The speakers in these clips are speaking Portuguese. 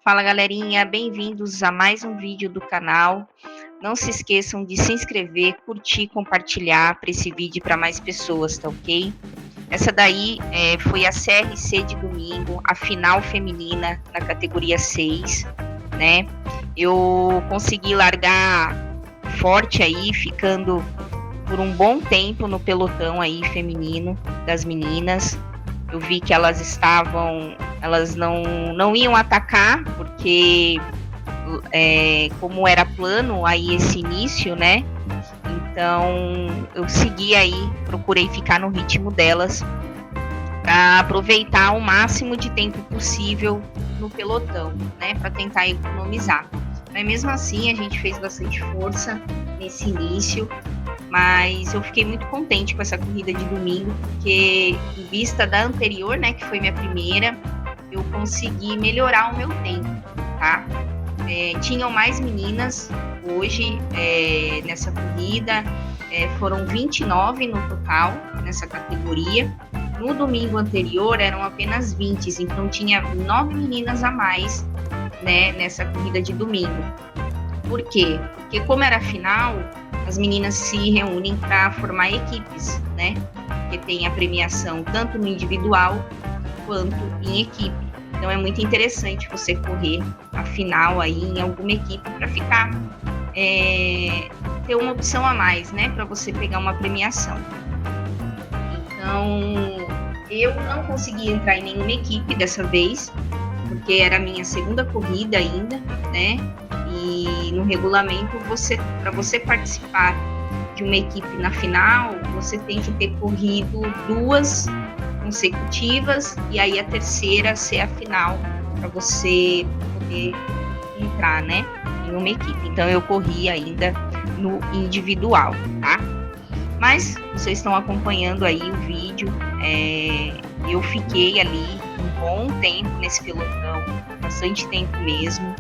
Fala galerinha, bem-vindos a mais um vídeo do canal. Não se esqueçam de se inscrever, curtir, compartilhar para esse vídeo para mais pessoas, tá ok? Essa daí foi a CRC de domingo, a final feminina na categoria 6, né? Eu consegui largar forte aí, ficando por um bom tempo no pelotão aí feminino das meninas. Eu vi que elas não iam atacar, porque como era plano aí esse início, né? Então eu segui aí, procurei ficar no ritmo delas para aproveitar o máximo de tempo possível no pelotão, né? Para tentar economizar. Mas mesmo assim a gente fez bastante força nesse início. Mas eu fiquei muito contente com essa corrida de domingo, porque em vista da anterior, né, que foi minha primeira, eu consegui melhorar o meu tempo, tá? Tinham mais meninas hoje nessa corrida, foram 29 no total nessa categoria. No domingo anterior eram apenas 20, então tinha 9 meninas a mais, né, nessa corrida de domingo. Por quê? Porque como era final, as meninas se reúnem para formar equipes, né? Porque tem a premiação tanto no individual quanto em equipe. Então é muito interessante você correr a final aí em alguma equipe para ficar ter uma opção a mais, né? Para você pegar uma premiação. Então eu não consegui entrar em nenhuma equipe dessa vez, porque era a minha segunda corrida ainda, né? E no regulamento, para você participar de uma equipe na final, você tem que ter corrido 2 consecutivas e aí a terceira ser a final, para você poder entrar, né, em uma equipe. Então eu corri ainda no individual, tá? Mas vocês estão acompanhando aí o vídeo, eu fiquei ali um bom tempo nesse pelotão, bastante tempo mesmo.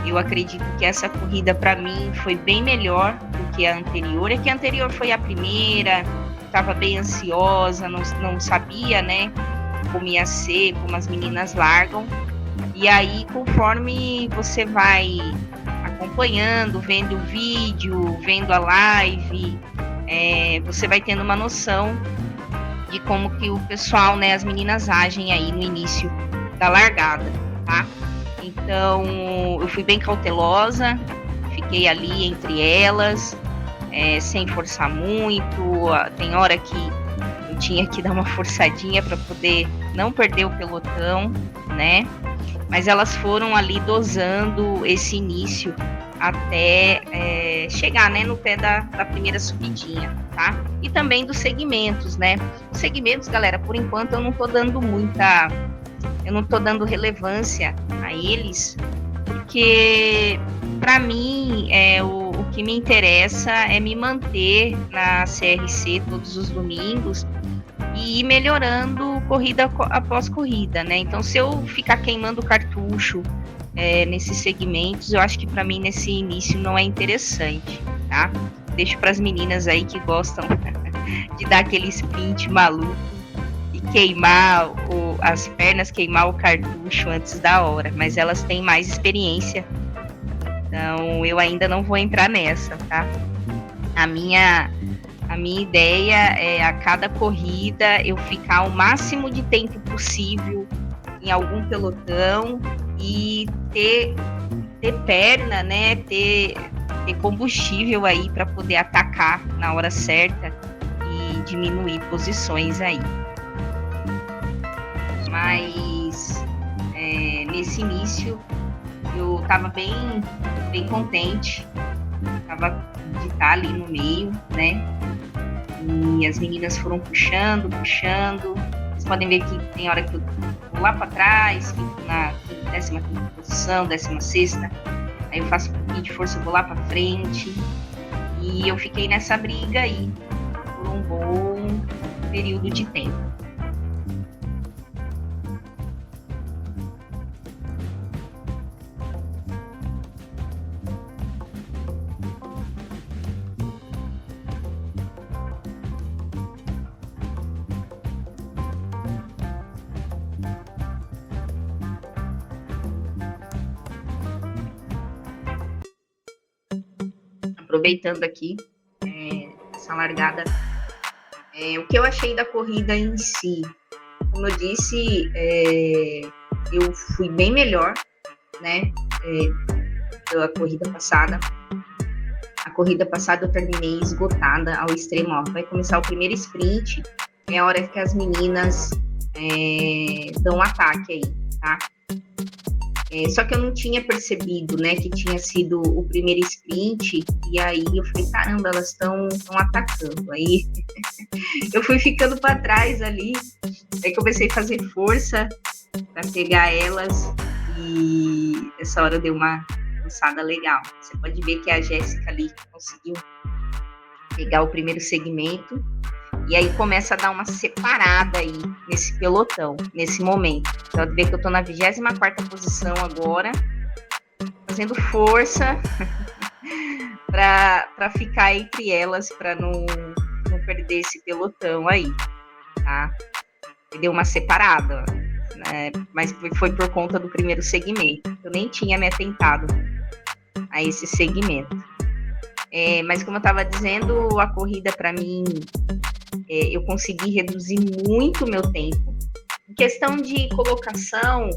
Eu acredito que essa corrida para mim foi bem melhor do que a anterior. É que a anterior foi a primeira, estava bem ansiosa, não sabia, né, como ia ser, como as meninas largam. E aí, conforme você vai acompanhando, vendo o vídeo, vendo a live, você vai tendo uma noção de como que o pessoal, né, as meninas agem aí no início da largada, tá? Então, eu fui bem cautelosa, fiquei ali entre elas, sem forçar muito. Tem hora que eu tinha que dar uma forçadinha para poder não perder o pelotão, né? Mas elas foram ali dosando esse início até chegar, né, no pé da primeira subidinha, tá? E também dos segmentos, né? Os segmentos, galera, por enquanto eu não tô dando relevância a eles, porque para mim o que me interessa é me manter na CRC todos os domingos e ir melhorando corrida após corrida, né? Então, se eu ficar queimando cartucho nesses segmentos, eu acho que para mim nesse início não é interessante, tá? Deixo para as meninas aí que gostam de dar aquele sprint maluco e queimar as pernas, queimar o cartucho antes da hora, mas elas têm mais experiência, então eu ainda não vou entrar nessa, tá? A minha ideia é a cada corrida eu ficar o máximo de tempo possível em algum pelotão e ter perna, né? Ter combustível aí para poder atacar na hora certa e diminuir posições aí. Mas nesse início eu estava bem contente, de estar ali no meio, né? E as meninas foram puxando. Vocês podem ver que tem hora que eu vou lá para trás, fico na 15ª posição, 16ª. Aí eu faço um pouquinho de força, eu vou lá para frente. E eu fiquei nessa briga aí por um bom período de tempo. aproveitando aqui essa largada, o que eu achei da corrida em si, como eu disse, eu fui bem melhor, né, da corrida passada. A corrida passada eu terminei esgotada ao extremo. Ó, vai começar o primeiro sprint, é a hora que as meninas dão um ataque aí, tá? Só que eu não tinha percebido, né, que tinha sido o primeiro sprint, e aí eu falei, caramba, elas estão atacando. Aí eu fui ficando para trás ali, aí comecei a fazer força para pegar elas, e essa hora deu uma cansada legal. Você pode ver que a Jéssica ali conseguiu pegar o primeiro segmento, e aí começa a dar uma separada aí nesse pelotão, nesse momento. Então, pode ver que eu tô na 24ª posição agora, fazendo força para ficar entre elas, para não perder esse pelotão aí, tá? E deu uma separada, né? Mas foi por conta do primeiro segmento. Eu nem tinha me atentado a esse segmento. Mas como eu estava dizendo, a corrida para mim, eu consegui reduzir muito o meu tempo. Em questão de colocação,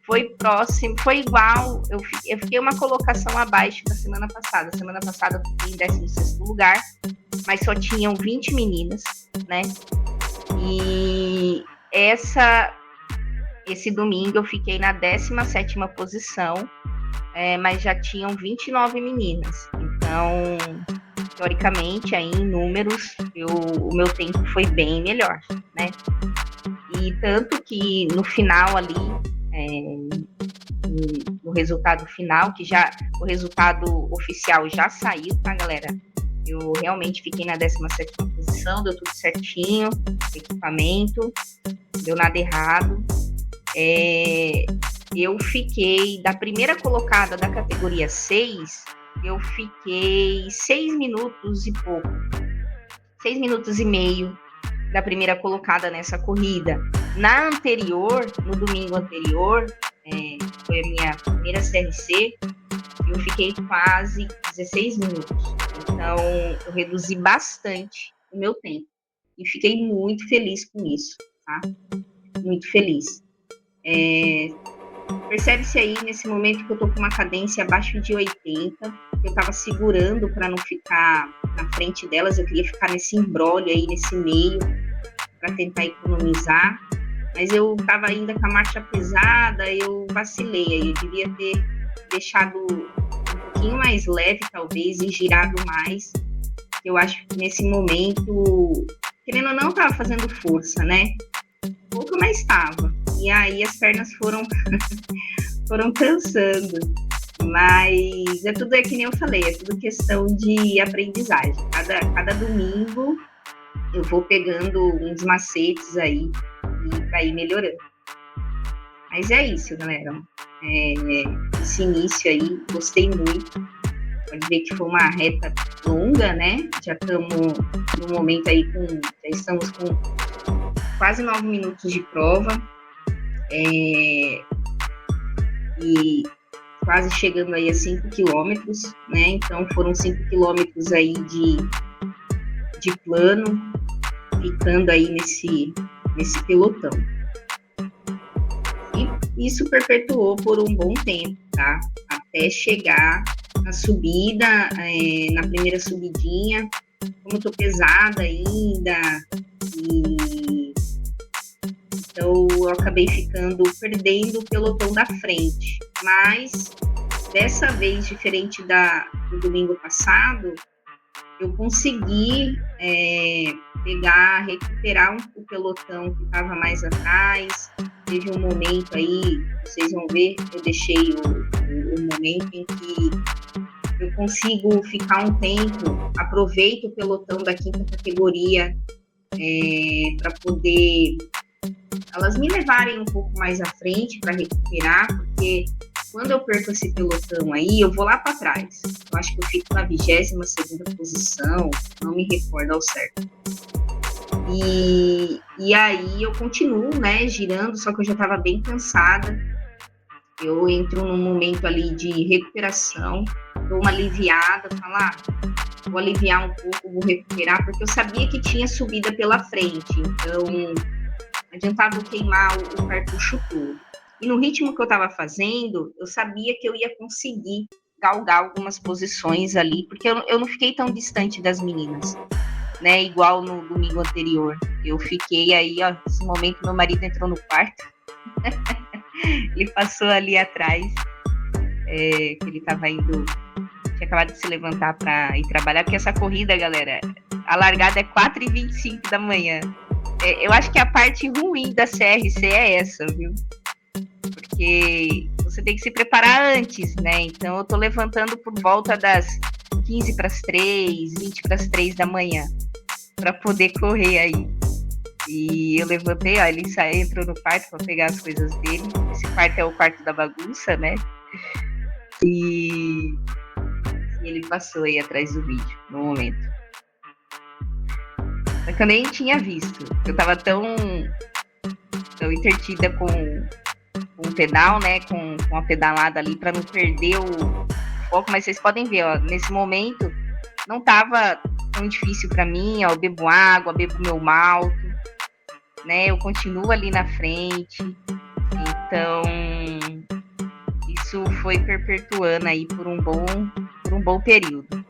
foi próximo, foi igual, eu fiquei uma colocação abaixo da semana passada. Semana passada eu fiquei em 16º lugar, mas só tinham 20 meninas, né? E esse domingo eu fiquei na 17ª posição, mas já tinham 29 meninas. Então, teoricamente, aí em números, o meu tempo foi bem melhor, né? E tanto que no final ali, no resultado final, o resultado oficial já saiu, tá, galera? Eu realmente fiquei na 17ª posição, deu tudo certinho, equipamento, deu nada errado. Eu fiquei, da primeira colocada da categoria 6, eu fiquei 6 minutos e pouco, 6 minutos e meio da primeira colocada nessa corrida. Na anterior, no domingo anterior, foi a minha primeira CRC, eu fiquei quase 16 minutos. Então, eu reduzi bastante o meu tempo. E fiquei muito feliz com isso, tá? Muito feliz. Percebe-se aí, nesse momento, que eu tô com uma cadência abaixo de 80. Eu tava segurando para não ficar na frente delas. Eu queria ficar nesse imbróglio aí, nesse meio, para tentar economizar. Mas eu tava ainda com a marcha pesada, eu vacilei aí. Eu devia ter deixado um pouquinho mais leve, talvez, e girado mais. Eu acho que nesse momento, querendo ou não, tava fazendo força, né? Pouco, mas estava. E aí as pernas foram cansando. Mas tudo que nem eu falei, é tudo questão de aprendizagem. Cada domingo eu vou pegando uns macetes aí e para ir melhorando. Mas é isso, galera. Esse início aí, gostei muito. Pode ver que foi uma reta longa, né? Já estamos no momento aí já estamos com quase 9 minutos de prova. E quase chegando aí a 5 quilômetros, né? Então foram 5 quilômetros aí de plano, ficando aí nesse pelotão. E isso perpetuou por um bom tempo, tá? Até chegar na subida, na primeira subidinha, como eu tô pesada ainda, então eu acabei perdendo o pelotão da frente. Mas dessa vez, diferente do domingo passado, eu consegui recuperar o pelotão que estava mais atrás. Teve um momento aí, vocês vão ver, eu deixei o momento em que eu consigo ficar um tempo, aproveito o pelotão da 5ª categoria para poder elas me levarem um pouco mais à frente para recuperar, porque quando eu perco esse pelotão aí, eu vou lá para trás. Eu acho que eu fico na 22ª posição, não me recordo ao certo. E aí eu continuo, né, girando, só que eu já estava bem cansada. Eu entro num momento ali de recuperação, dou uma aliviada, falar, vou aliviar um pouco, vou recuperar, porque eu sabia que tinha subida pela frente, então adiantava eu queimar o cartucho todo. E no ritmo que eu estava fazendo, eu sabia que eu ia conseguir galgar algumas posições ali, porque eu não fiquei tão distante das meninas, né? Igual no domingo anterior. Eu fiquei aí, ó, nesse momento meu marido entrou no quarto, ele passou ali atrás, que ele estava indo, tinha acabado de se levantar para ir trabalhar, porque essa corrida, galera, a largada é 4h25 da manhã. Eu acho que a parte ruim da CRC é essa, viu? Porque você tem que se preparar antes, né? Então eu tô levantando por volta das 15 para as 3, 20 para as 3 da manhã, para poder correr aí. E eu levantei, ó, ele entrou no quarto para pegar as coisas dele. Esse quarto é o quarto da bagunça, né? E ele passou aí atrás do vídeo, no momento. Só que eu nem tinha visto. Eu tava tão entretida com o pedal, né? Com a pedalada ali, para não perder o foco. Mas vocês podem ver, ó, nesse momento não tava tão difícil para mim, ó. Eu bebo água, bebo meu malto, né? Eu continuo ali na frente. Então, isso foi perpetuando aí por um bom período.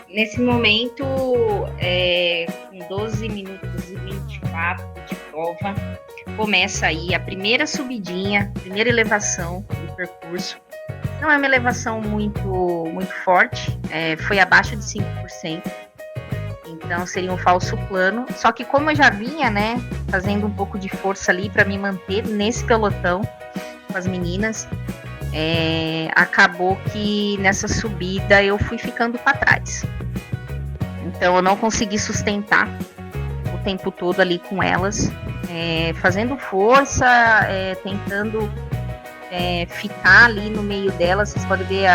Nesse momento, com 12 minutos e 24 de prova, começa aí a primeira subidinha, primeira elevação do percurso. Não é uma elevação muito forte, foi abaixo de 5%, então seria um falso plano. Só que como eu já vinha, né, fazendo um pouco de força ali para me manter nesse pelotão com as meninas, acabou que nessa subida eu fui ficando para trás. Então eu não consegui sustentar o tempo todo ali com elas, fazendo força, tentando ficar ali no meio delas. Vocês podem ver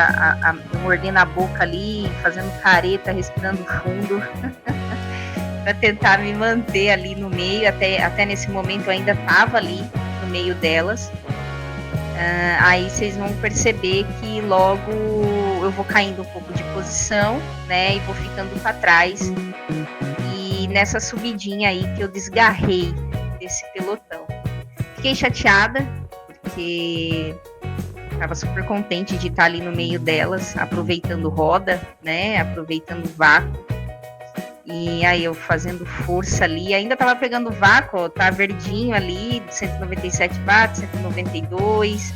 eu mordendo a boca ali, fazendo careta, respirando fundo, para tentar me manter ali no meio. Até nesse momento eu ainda estava ali no meio delas. Aí vocês vão perceber que logo eu vou caindo um pouco de posição, né, e vou ficando para trás. E nessa subidinha aí que eu desgarrei desse pelotão. Fiquei chateada, porque estava super contente de estar ali no meio delas, aproveitando roda, né, aproveitando vácuo. E aí eu fazendo força ali, ainda tava pegando vácuo, ó, tá verdinho ali, 197 watts, 192.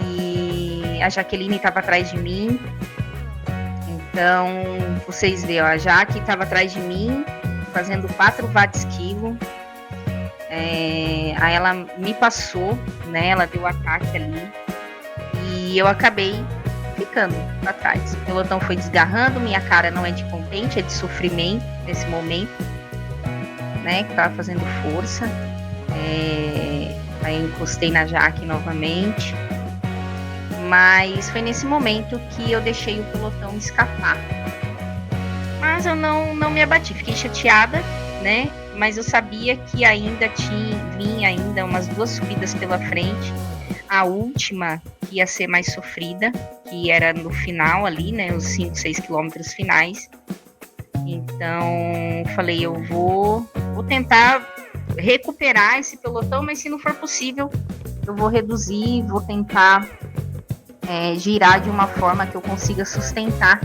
E a Jaqueline tava atrás de mim. Então, vocês veem, ó, a Jaque tava atrás de mim, fazendo 4 watts quilo. Aí ela me passou, né, ela deu ataque ali. E eu acabei ficando para trás. O pelotão foi desgarrando, minha cara não é de contente, é de sofrimento nesse momento, né, que tava fazendo força. Aí eu encostei na Jaque novamente, mas foi nesse momento que eu deixei o pelotão escapar. Mas eu não me abati, fiquei chateada, né, mas eu sabia que ainda vinha ainda umas 2 subidas pela frente. A última ia ser mais sofrida, que era no final ali, né, os 5, 6 quilômetros finais. Então, falei, eu vou tentar recuperar esse pelotão, mas se não for possível, eu vou reduzir, vou tentar girar de uma forma que eu consiga sustentar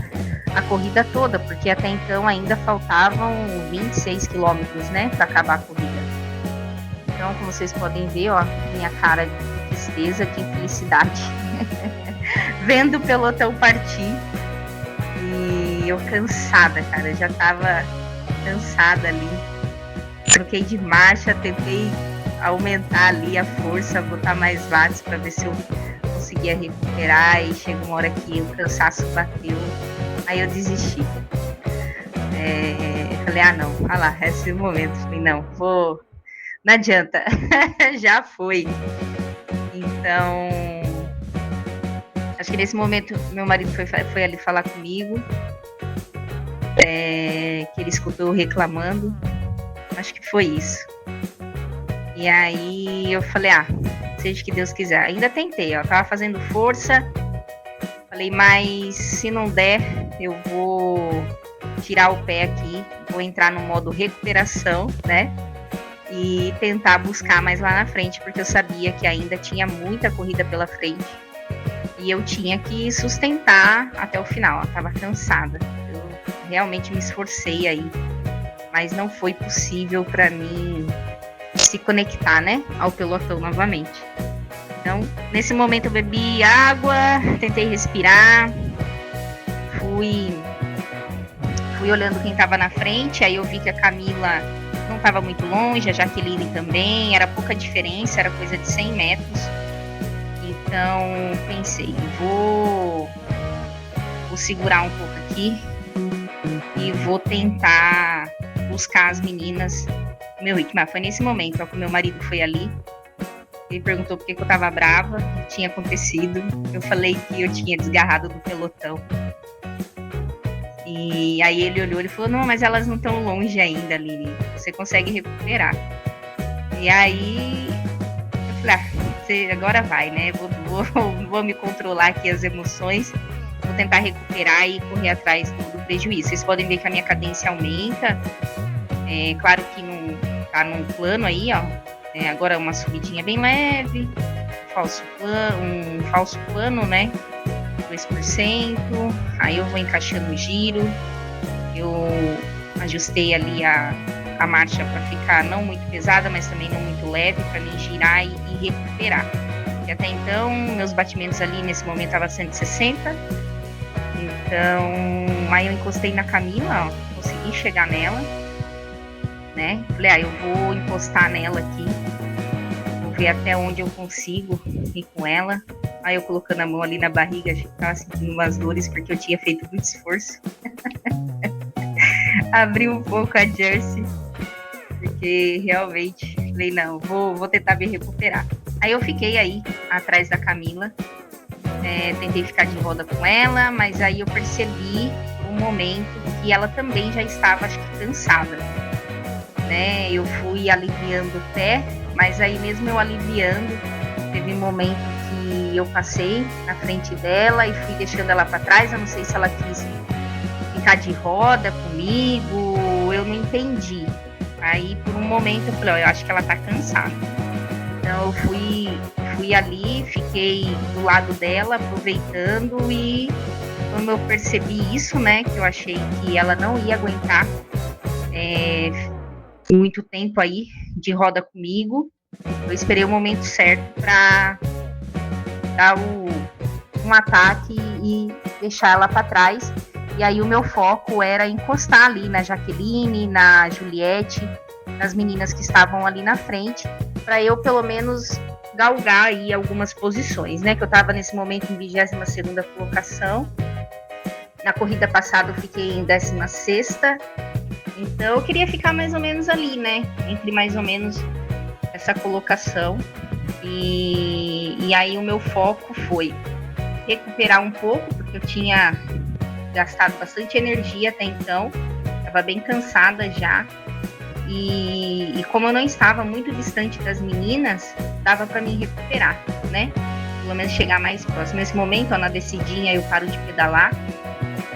a corrida toda, porque até então ainda faltavam 26 quilômetros, né, para acabar a corrida. Então, como vocês podem ver, ó, minha cara de tristeza, que felicidade, vendo o pelotão partir, e eu cansada, cara, já tava cansada ali, troquei de marcha, tentei aumentar ali a força, botar mais watts para ver se eu conseguia recuperar, e chegou uma hora que o cansaço bateu, aí eu desisti. Falei, não, olha lá, esse momento, falei, não adianta, já foi. Então, acho que nesse momento meu marido foi ali falar comigo, que ele escutou reclamando, acho que foi isso. E aí eu falei, seja o que Deus quiser. Ainda tentei, ó, tava fazendo força, falei, mas se não der, eu vou tirar o pé aqui, vou entrar no modo recuperação, né? E tentar buscar mais lá na frente, porque eu sabia que ainda tinha muita corrida pela frente e eu tinha que sustentar até o final. Eu tava cansada, eu realmente me esforcei aí, mas não foi possível para mim se conectar, né, ao pelotão novamente. Então, nesse momento eu bebi água, tentei respirar, fui olhando quem estava na frente, aí eu vi que a Camila não estava muito longe, a Jaqueline também, era pouca diferença, era coisa de 100 metros. Então, pensei, vou segurar um pouco aqui e vou tentar buscar as meninas no meu ritmo. Foi nesse momento, ó, que o meu marido foi ali, ele perguntou por que eu estava brava, o que tinha acontecido. Eu falei que eu tinha desgarrado do pelotão. E aí ele olhou e falou, não, mas elas não estão longe ainda, Lili, você consegue recuperar. E aí eu falei, agora vai, né, vou me controlar aqui as emoções, vou tentar recuperar e correr atrás do prejuízo. Vocês podem ver que a minha cadência aumenta, claro que não tá num plano aí, ó, agora uma subidinha bem leve, um falso plano, né, 2%, aí eu vou encaixando o giro, eu ajustei ali a marcha para ficar não muito pesada, mas também não muito leve, para mim girar e recuperar. E até então, meus batimentos ali nesse momento estavam 160, então aí eu encostei na Camila, ó, consegui chegar nela, né, falei, eu vou encostar nela aqui, vou ver até onde eu consigo ir com ela. Aí eu colocando a mão ali na barriga, a gente tava sentindo umas dores porque eu tinha feito muito esforço. Abri um pouco a jersey, porque realmente falei, não, vou tentar me recuperar. Aí eu fiquei aí atrás da Camila, tentei ficar de roda com ela, mas aí eu percebi por um momento que ela também já estava, acho que, cansada, né? Eu fui aliviando o pé, mas aí mesmo eu aliviando, teve um momento que eu passei na frente dela e fui deixando ela para trás. Eu não sei se ela quis ficar de roda comigo, eu não entendi. Aí por um momento eu falei, eu acho que ela tá cansada. Então eu fui ali, fiquei do lado dela, aproveitando, e quando eu percebi isso, né, que eu achei que ela não ia aguentar muito tempo aí de roda comigo, eu esperei o momento certo para dar um ataque e deixar ela para trás. E aí o meu foco era encostar ali na Jaqueline, na Juliette, nas meninas que estavam ali na frente, para eu pelo menos galgar aí algumas posições, né? Que eu estava nesse momento em 22ª colocação. Na corrida passada eu fiquei em 16ª. Então eu queria ficar mais ou menos ali, né? Entre mais ou menos essa colocação. E aí o meu foco foi recuperar um pouco, porque eu tinha gastado bastante energia até então, estava bem cansada já, e como eu não estava muito distante das meninas, dava para me recuperar, né? Pelo menos chegar mais próximo. Nesse momento, ó, na descidinha eu paro de pedalar,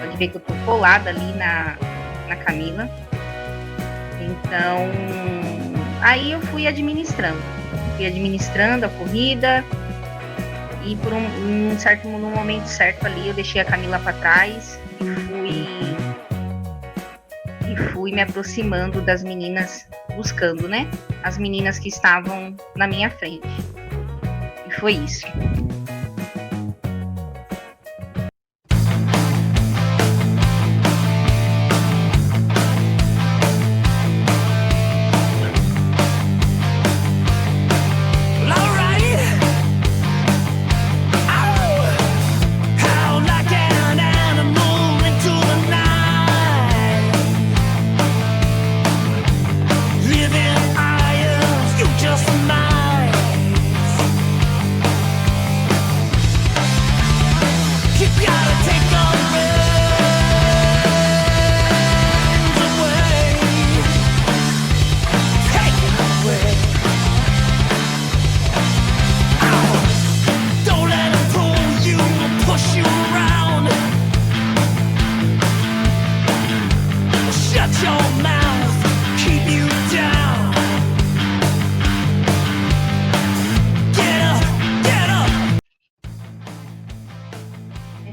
pode ver que eu tô colada ali na Camila. Então aí eu fui administrando. fui administrando a corrida e por num momento certo ali eu deixei a Camila para trás e fui me aproximando das meninas, buscando, né, as meninas que estavam na minha frente. E foi isso.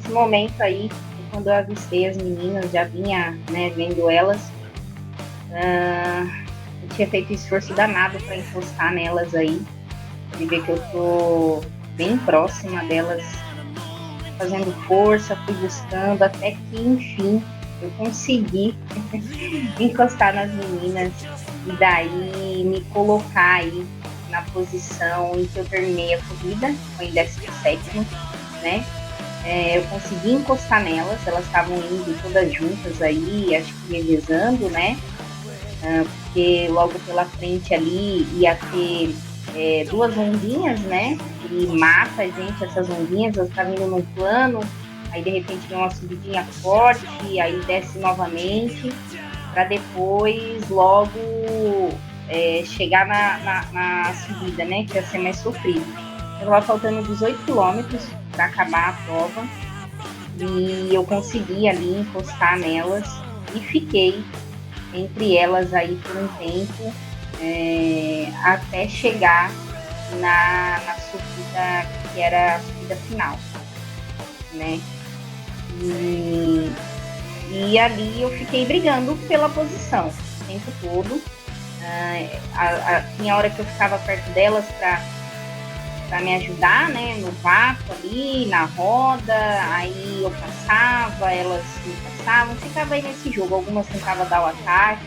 Momento aí, quando eu avistei as meninas, já vinha, né, vendo elas, eu tinha feito esforço danado para encostar nelas aí, de ver que eu tô bem próxima delas, fazendo força, fui buscando, até que enfim eu consegui encostar nas meninas e daí me colocar aí na posição em que eu terminei a corrida, foi em 17º, né? Eu consegui encostar nelas, elas estavam indo todas juntas aí, acho que revezando, né? Porque logo pela frente ali ia ter duas ondinhas, né? E mata a gente, essas ondinhas, elas estavam indo num plano, aí de repente vem uma subidinha forte, aí desce novamente, para depois logo chegar na subida, né? Que ia ser mais sofrido. Estava faltando 18 quilômetros para acabar a prova e eu consegui ali encostar nelas e fiquei entre elas aí por um tempo até chegar na subida que era a subida final, né? E ali eu fiquei brigando pela posição o tempo todo. Tinha hora que eu ficava perto delas para me ajudar, né, no vácuo ali, na roda, aí eu passava, elas me passavam, ficava aí nesse jogo, algumas tentavam dar o ataque,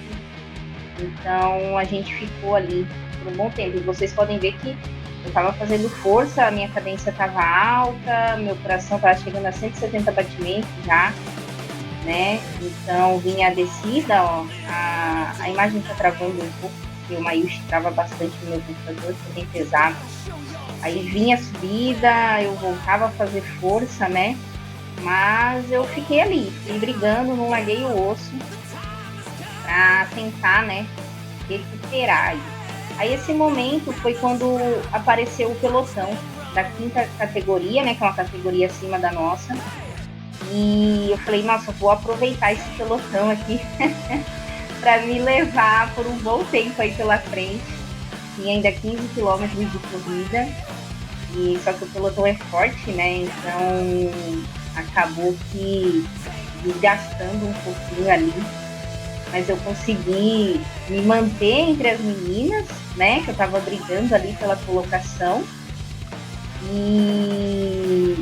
então a gente ficou ali por um bom tempo, e vocês podem ver que eu estava fazendo força, a minha cadência estava alta, meu coração estava chegando a 170 batimentos já, né, então vinha a descida, ó, a imagem está travando um pouco, porque o Mayushi trava bastante no meu computador, foi bem pesado. Aí vinha a subida, eu voltava a fazer força, né? Mas eu fiquei ali, fiquei brigando, não larguei o osso para tentar, né, recuperar. Aí esse momento foi quando apareceu o pelotão da 5ª categoria, né, que é uma categoria acima da nossa. E eu falei, nossa, vou aproveitar esse pelotão aqui para me levar por um bom tempo aí pela frente. Tinha ainda 15 quilômetros de corrida, e só que o pelotão é forte, né? Então acabou que desgastando um pouquinho ali, mas eu consegui me manter entre as meninas, né? Que eu tava brigando ali pela colocação e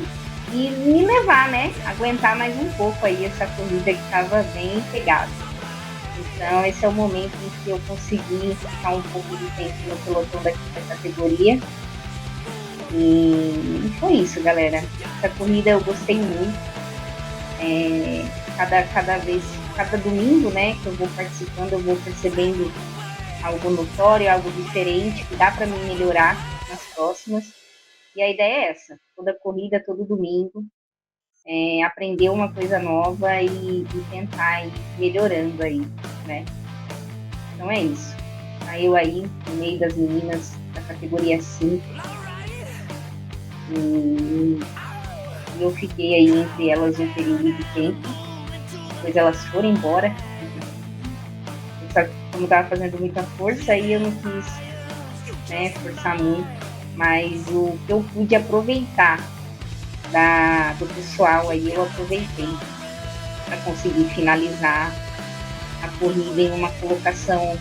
me levar, né? Aguentar mais um pouco aí essa corrida que tava bem pegada. Então, esse é o momento em que eu consegui ficar um pouco de tempo no pelotão da categoria. E foi isso, galera. Essa corrida eu gostei muito. Cada domingo, né, que eu vou participando, eu vou percebendo algo notório, algo diferente, que dá para me melhorar nas próximas. E a ideia é essa. Toda corrida, todo domingo, aprender uma coisa nova e tentar ir melhorando aí, né? Então é isso. Aí eu aí, no meio das meninas da categoria 5, e eu fiquei aí entre elas um período de tempo, depois elas foram embora. Só que como eu tava fazendo muita força, aí eu não quis né, forçar muito, mas o que eu pude aproveitar do pessoal aí, eu aproveitei para conseguir finalizar a corrida em uma colocação,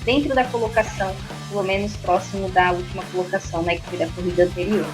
dentro da colocação, pelo menos próximo da última colocação, né, que foi da corrida anterior.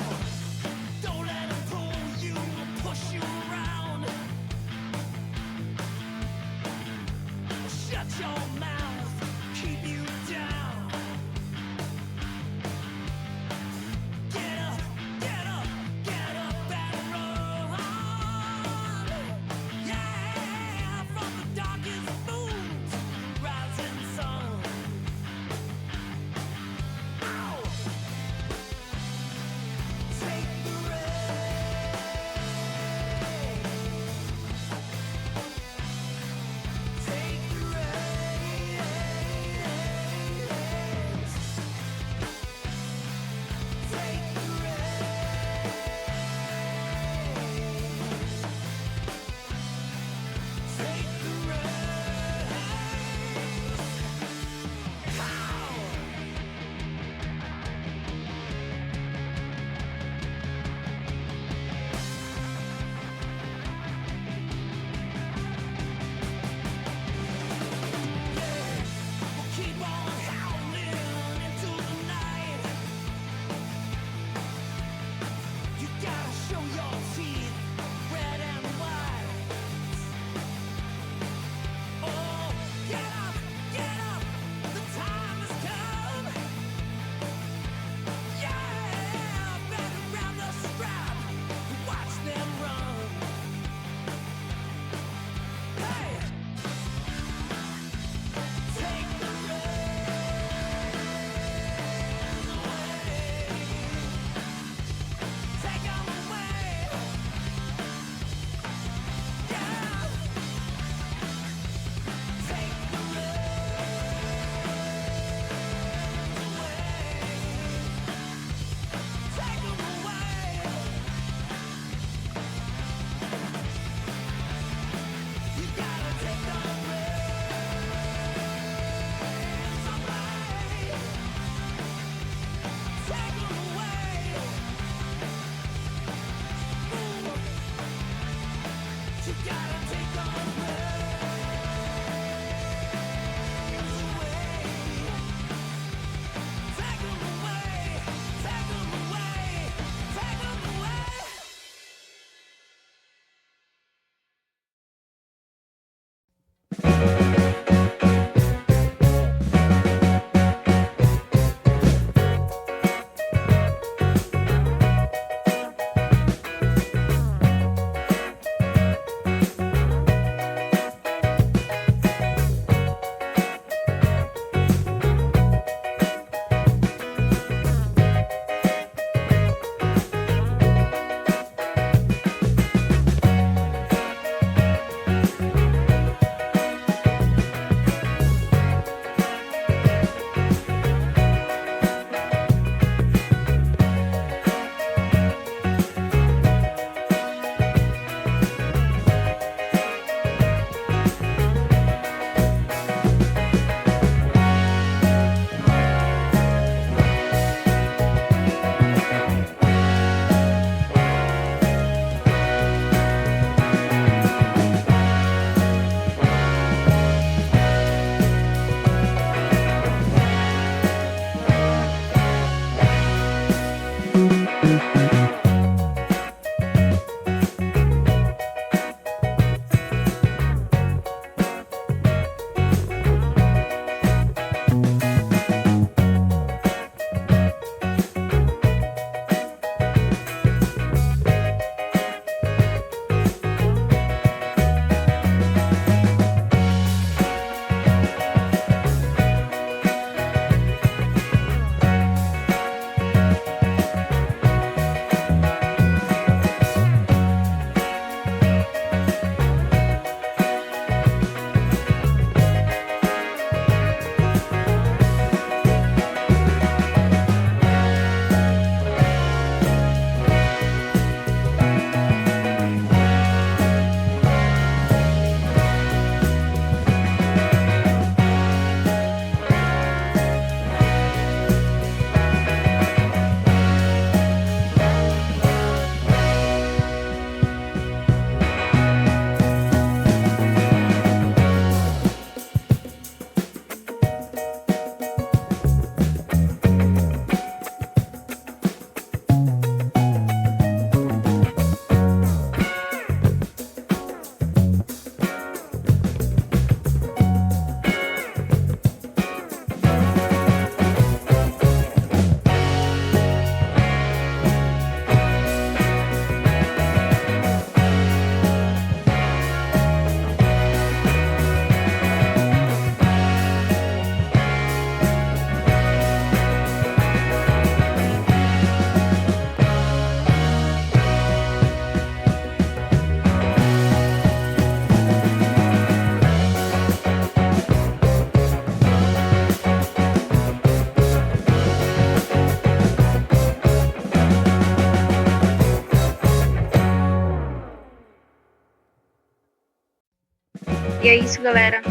E é isso, galera.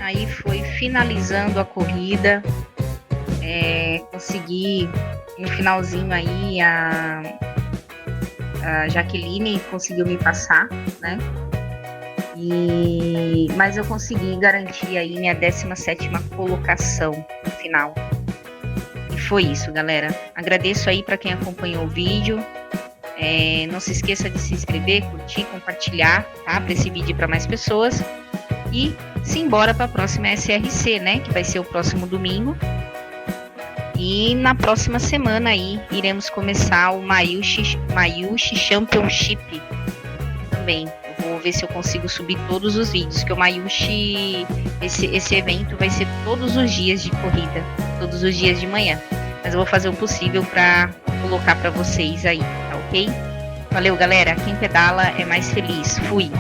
Aí foi finalizando a corrida. Consegui no finalzinho aí a Jaqueline conseguiu me passar, né? Mas eu consegui garantir aí minha 17ª colocação no final. E foi isso, galera. Agradeço aí para quem acompanhou o vídeo. Não se esqueça de se inscrever, curtir, compartilhar, tá? Para esse vídeo para mais pessoas. E simbora para a próxima SRC, né? Que vai ser o próximo domingo. E na próxima semana aí iremos começar o Mayushi Championship também. Eu vou ver se eu consigo subir todos os vídeos, que o Mayushi, esse evento vai ser todos os dias de corrida, todos os dias de manhã. Mas eu vou fazer o possível para colocar para vocês aí, tá ok? Valeu, galera. Quem pedala é mais feliz. Fui!